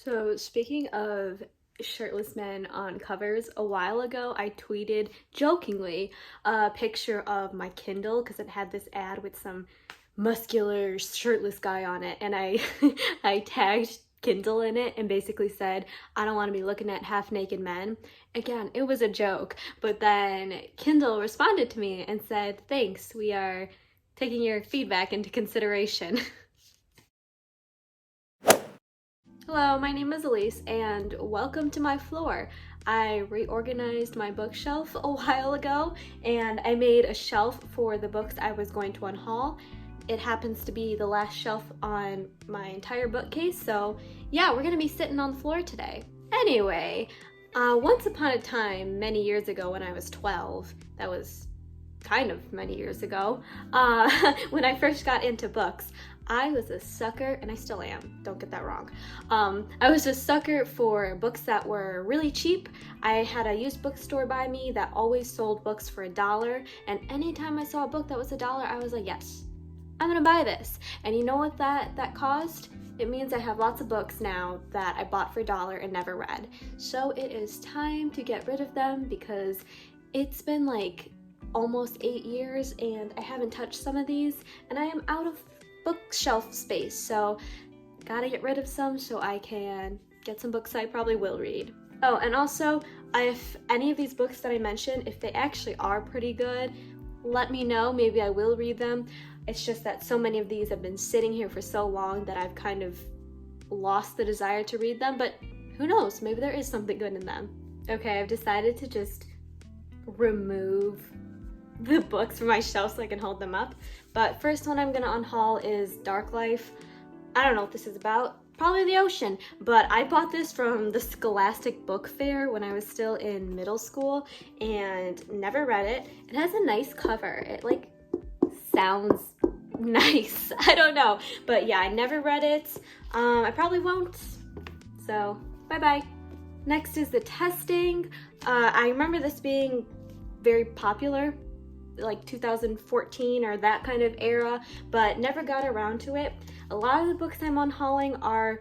So speaking of shirtless men on covers, a while ago I tweeted jokingly a picture of my Kindle because it had this ad with some muscular shirtless guy on it, and I I tagged Kindle in it and basically said, I don't want to be looking at half naked men. Again, it was a joke, but then Kindle responded to me and said, thanks, we are taking your feedback into consideration. Hello, my name is Elise and welcome to my floor. I reorganized my bookshelf a while ago and I made a shelf for the books I was going to unhaul. It happens to be the last shelf on my entire bookcase, so yeah, we're gonna be sitting on the floor today. Anyway, once upon a time, many years ago when I was 12, that was kind of many years ago, when I first got into books, I was a sucker, and I still am, don't get that wrong. I was a sucker for books that were really cheap. I had a used bookstore by me that always sold books for $1, and anytime I saw a book that was $1, I was like, yes, I'm gonna buy this. And you know what that caused? It means I have lots of books now that I bought for $1 and never read. So it is time to get rid of them because it's been like almost 8 years and I haven't touched some of these and I am out of bookshelf space, so gotta get rid of some so I can get some books I probably will read. Oh, and also, if any of these books that I mentioned, if they actually are pretty good, let me know, maybe I will read them. It's just that so many of these have been sitting here for so long that I've kind of lost the desire to read them, but who knows, maybe there is something good in them. Okay, I've decided to just remove the books from my shelf so I can hold them up. But first one I'm gonna unhaul is Dark Life. I don't know what this is about, probably the ocean, but I bought this from the Scholastic Book Fair when I was still in middle school and never read it. It has a nice cover. It like sounds nice. I don't know, but yeah, I never read it. I probably won't, so bye-bye. Next is The Testing. I remember this being very popular, like 2014 or that kind of era, but never got around to it. A lot of the books I'm unhauling are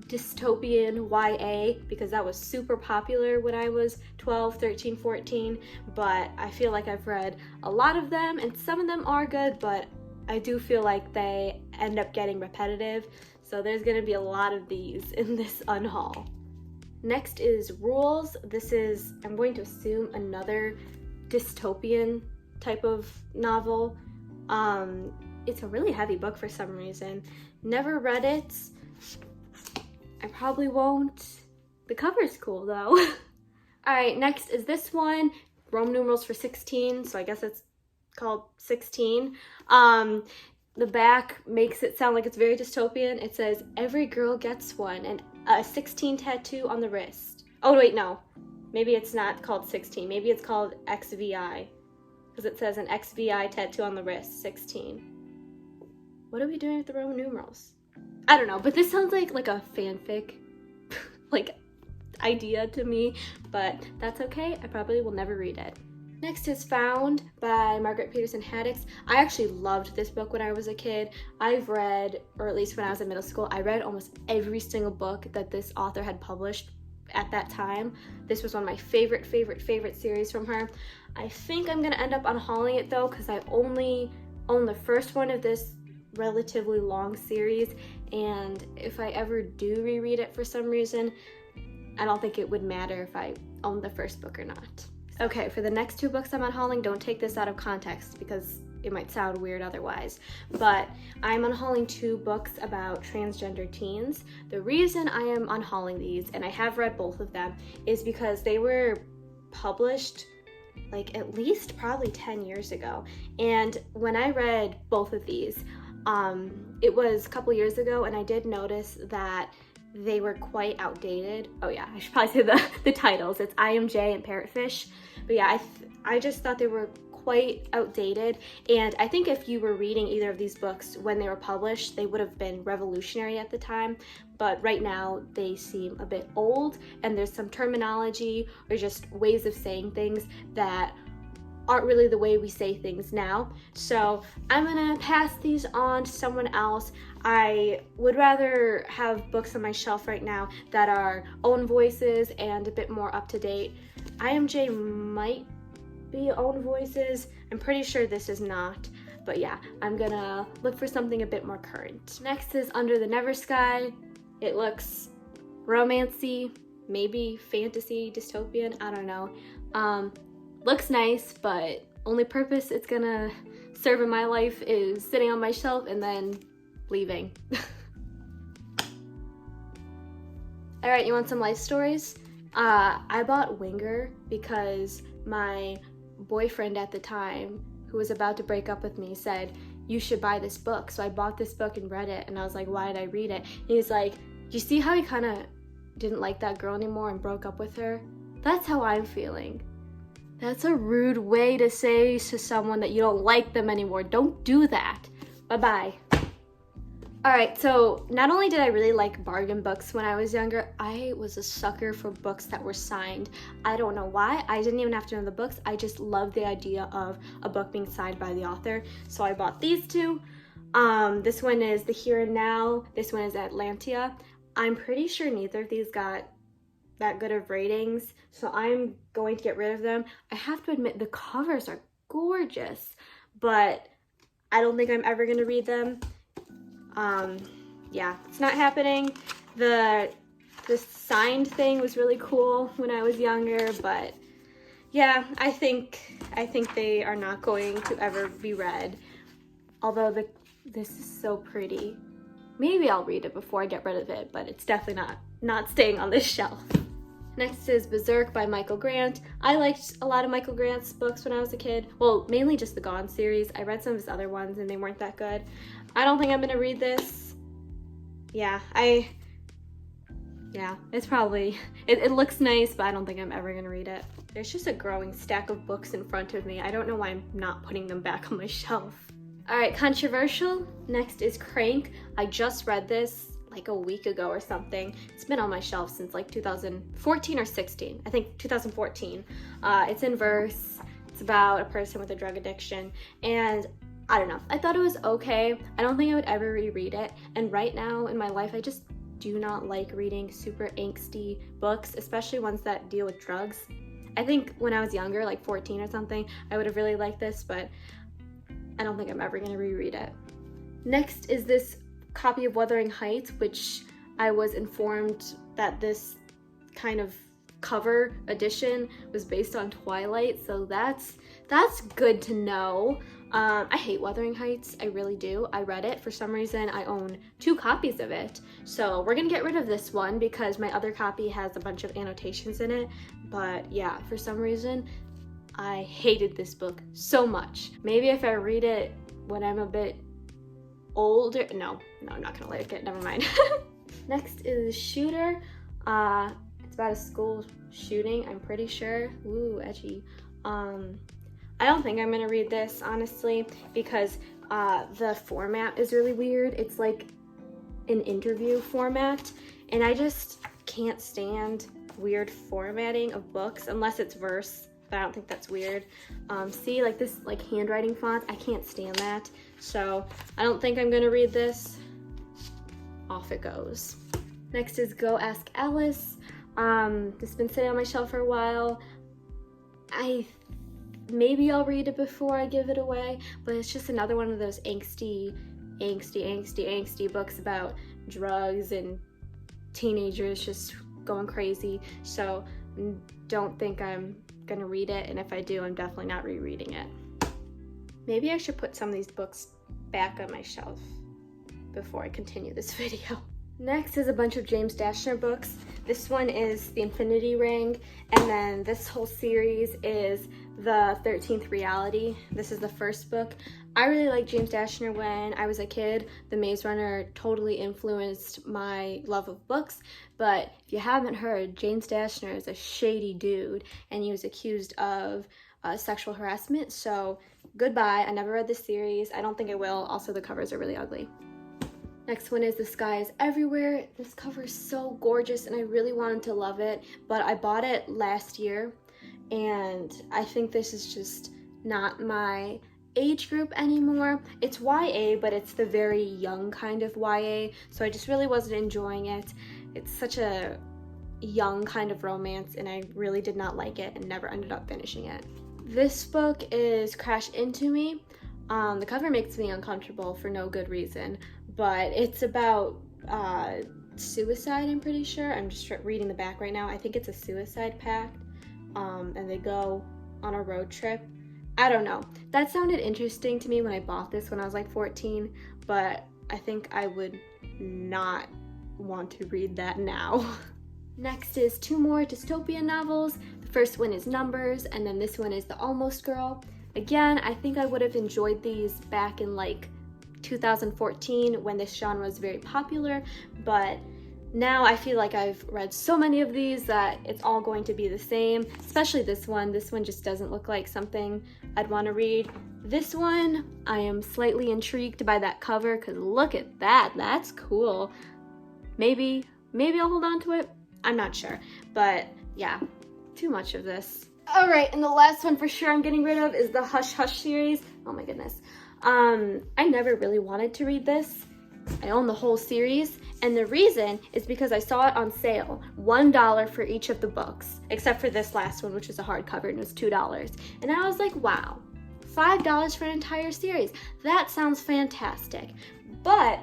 dystopian YA because that was super popular when I was 12, 13, 14, but I feel like I've read a lot of them and some of them are good, but I do feel like they end up getting repetitive, so there's gonna be a lot of these in this unhaul. Next is Rules. This is, I'm going to assume, another dystopian type of novel. It's a really heavy book for some reason. Never read it. I probably won't. The cover's cool though. Alright, next is this one. Roman numerals for 16, so I guess it's called 16. The back makes it sound like it's very dystopian. It says, every girl gets one, and a 16 tattoo on the wrist. Oh wait, no. Maybe it's not called 16. Maybe it's called XVI. Because it says an XVI tattoo on the wrist, 16. What are we doing with the Roman numerals? I don't know, but this sounds like a fanfic like idea to me, but that's okay. I probably will never read it. Next is Found by Margaret Peterson Haddix. I actually loved this book when I was a kid. I've read, or at least when I was in middle school, I read almost every single book that this author had published at that time. This was one of my favorite series from her. I think I'm gonna end up unhauling it though because I only own the first one of this relatively long series, and if I ever do reread it for some reason, I don't think it would matter if I owned the first book or not. Okay, for the next two books I'm unhauling, don't take this out of context because it might sound weird otherwise, but I'm unhauling two books about transgender teens. The reason I am unhauling these, and I have read both of them, is because they were published like at least probably 10 years ago. And when I read both of these, it was a couple years ago, and I did notice that they were quite outdated. Oh yeah, I should probably say the titles. It's I Am Jay and Parrotfish. But yeah, I just thought they were quite outdated, and I think if you were reading either of these books when they were published, they would have been revolutionary at the time, but right now they seem a bit old, and there's some terminology or just ways of saying things that aren't really the way we say things now. So I'm gonna pass these on to someone else. I would rather have books on my shelf right now that are own voices and a bit more up to date. IMJ might be own voices. I'm pretty sure this is not. But yeah, I'm gonna look for something a bit more current. Next is Under the Never Sky. It looks romancy, maybe fantasy, dystopian, I don't know. Looks nice, but only purpose it's gonna serve in my life is sitting on my shelf and then leaving. All right, you want some life stories? I bought Winger because my boyfriend at the time, who was about to break up with me, said, you should buy this book. So I bought this book and read it, and I was like, why did I read it? And he's like, do you see how he kind of didn't like that girl anymore and broke up with her? That's how I'm feeling. That's a rude way to say to someone that you don't like them anymore. Don't do that. Bye-bye. All right, so not only did I really like bargain books when I was younger, I was a sucker for books that were signed. I don't know why. I didn't even have to know the books. I just loved the idea of a book being signed by the author. So I bought these two. This one is The Here and Now. This one is Atlantia. I'm pretty sure neither of these got that good of ratings, so I'm going to get rid of them. I have to admit the covers are gorgeous, but I don't think I'm ever going to read them. Yeah, it's not happening. The signed thing was really cool when I was younger, but yeah, I think they are not going to ever be read. Although this is so pretty. Maybe I'll read it before I get rid of it, but it's definitely not staying on this shelf. Next is Berserk by Michael Grant. I liked a lot of Michael Grant's books when I was a kid. Well, mainly just the Gone series. I read some of his other ones and they weren't that good. I don't think I'm gonna read this. Yeah, it's probably, it looks nice, but I don't think I'm ever gonna read it. There's just a growing stack of books in front of me. I don't know why I'm not putting them back on my shelf. All right, controversial. Next is Crank. I just read this like a week ago or something. It's been on my shelf since like 2014 or 16. I think 2014. It's in verse. It's about a person with a drug addiction, and I don't know. I thought it was okay. I don't think I would ever reread it. And right now in my life, I just do not like reading super angsty books, especially ones that deal with drugs. I think when I was younger, like 14 or something, I would have really liked this, but I don't think I'm ever gonna reread it. Next is this copy of Wuthering Heights, which I was informed that this kind of cover edition was based on Twilight, so that's good to know. I hate Wuthering Heights, I really do. I read it. For some reason, I own 2 copies of it. So we're gonna get rid of this one because my other copy has a bunch of annotations in it. But yeah, for some reason, I hated this book so much. Maybe if I read it when I'm a bit older, no, I'm not gonna like it, never mind. Next is Shooter. It's about a school shooting, I'm pretty sure. Ooh, edgy. I don't think I'm gonna read this, honestly, because the format is really weird. It's like an interview format, and I just can't stand weird formatting of books unless it's verse, but I don't think that's weird. See, like this like handwriting font, I can't stand that. So I don't think I'm gonna read this. Off it goes. Next is Go Ask Alice. This has been sitting on my shelf for a while. Maybe I'll read it before I give it away, but it's just another one of those angsty books about drugs and teenagers just going crazy. So don't think I'm gonna read it, and if I do, I'm definitely not rereading it. Maybe I should put some of these books back on my shelf before I continue this video. Next is a bunch of James Dashner books. This one is The Infinity Ring, and then this whole series is The 13th Reality. This is the first book. I really liked James Dashner when I was a kid. The Maze Runner totally influenced my love of books, but if you haven't heard, James Dashner is a shady dude, and he was accused of sexual harassment, so goodbye. I never read this series. I don't think I will. Also, the covers are really ugly. Next one is The Sky is Everywhere. This cover is so gorgeous and I really wanted to love it, but I bought it last year and I think this is just not my age group anymore. It's YA, but it's the very young kind of YA, so I just really wasn't enjoying it. It's such a young kind of romance, and I really did not like it and never ended up finishing it. This book is Crash Into Me. The cover makes me uncomfortable for no good reason, but it's about suicide, I'm pretty sure. I'm just reading the back right now. I think it's a suicide pact, and they go on a road trip. I don't know. That sounded interesting to me when I bought this when I was like 14, but I think I would not want to read that now. Next is two more dystopian novels. The first one is Numbers, and then this one is The Almost Girl. Again, I think I would have enjoyed these back in like 2014 when this genre was very popular, but now I feel like I've read so many of these that it's all going to be the same, especially this one. This one just doesn't look like something I'd want to read. This one, I am slightly intrigued by that cover because look at that, that's cool. Maybe I'll hold on to it. I'm not sure, but yeah, too much of this. All right, and the last one for sure I'm getting rid of is the Hush Hush series. Oh my goodness. I never really wanted to read this. I own the whole series, and the reason is because I saw it on sale, $1 for each of the books, except for this last one, which was a hardcover, and it was $2. And I was like, wow, $5 for an entire series. That sounds fantastic. But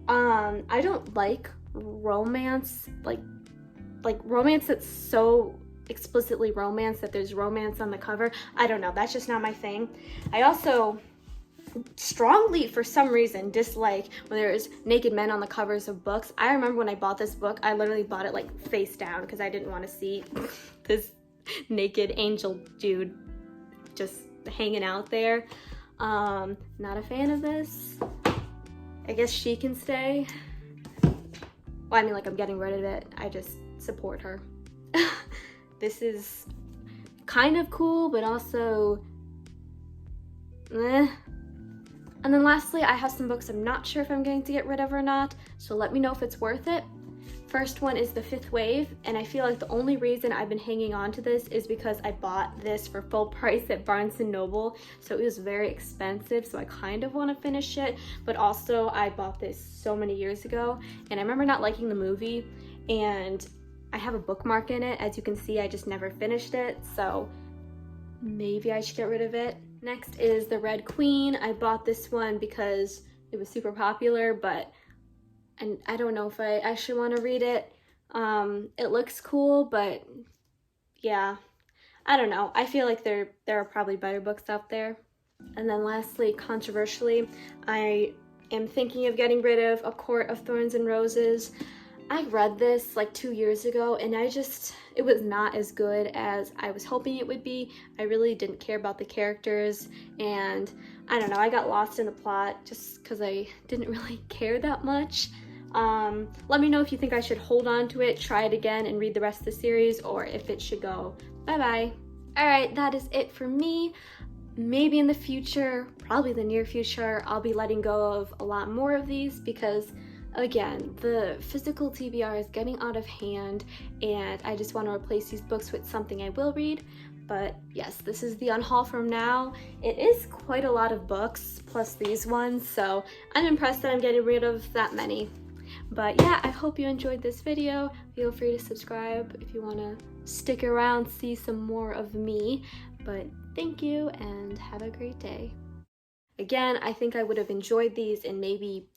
I don't like romance, like romance that's so explicitly romance that there's romance on the cover. I don't know, that's just not my thing. I also strongly, for some reason, dislike when there's naked men on the covers of books. I remember when I bought this book, I literally bought it like face down because I didn't want to see this naked angel dude just hanging out there. Not a fan of this. I guess she can stay. Well, I mean, like, I'm getting rid of it. I just support her. This is kind of cool, but also eh. And then lastly, I have some books I'm not sure if I'm going to get rid of or not, so let me know if it's worth it. First one is The Fifth Wave, and I feel like the only reason I've been hanging on to this is because I bought this for full price at Barnes & Noble, so it was very expensive, so I kind of want to finish it, but also I bought this so many years ago, and I remember not liking the movie, and I have a bookmark in it. As you can see, I just never finished it, so maybe I should get rid of it. Next is The Red Queen. I bought this one because it was super popular, and I don't know if I actually want to read it. It looks cool, but yeah, I don't know. I feel like there are probably better books out there. And then lastly, controversially, I am thinking of getting rid of A Court of Thorns and Roses. I read this like 2 years ago, and it was not as good as I was hoping it would be. I really didn't care about the characters, and I don't know, I got lost in the plot just because I didn't really care that much. Let me know if you think I should hold on to it, try it again, and read the rest of the series, or if it should go bye-bye. Alright, that is it for me. Maybe in the future, probably the near future, I'll be letting go of a lot more of these because again, the physical TBR is getting out of hand, and I just want to replace these books with something I will read. But yes, this is the unhaul from now. It is quite a lot of books, plus these ones, so I'm impressed that I'm getting rid of that many. But yeah, I hope you enjoyed this video. Feel free to subscribe if you want to stick around, see some more of me. But thank you, and have a great day. Again, I think I would have enjoyed these in maybe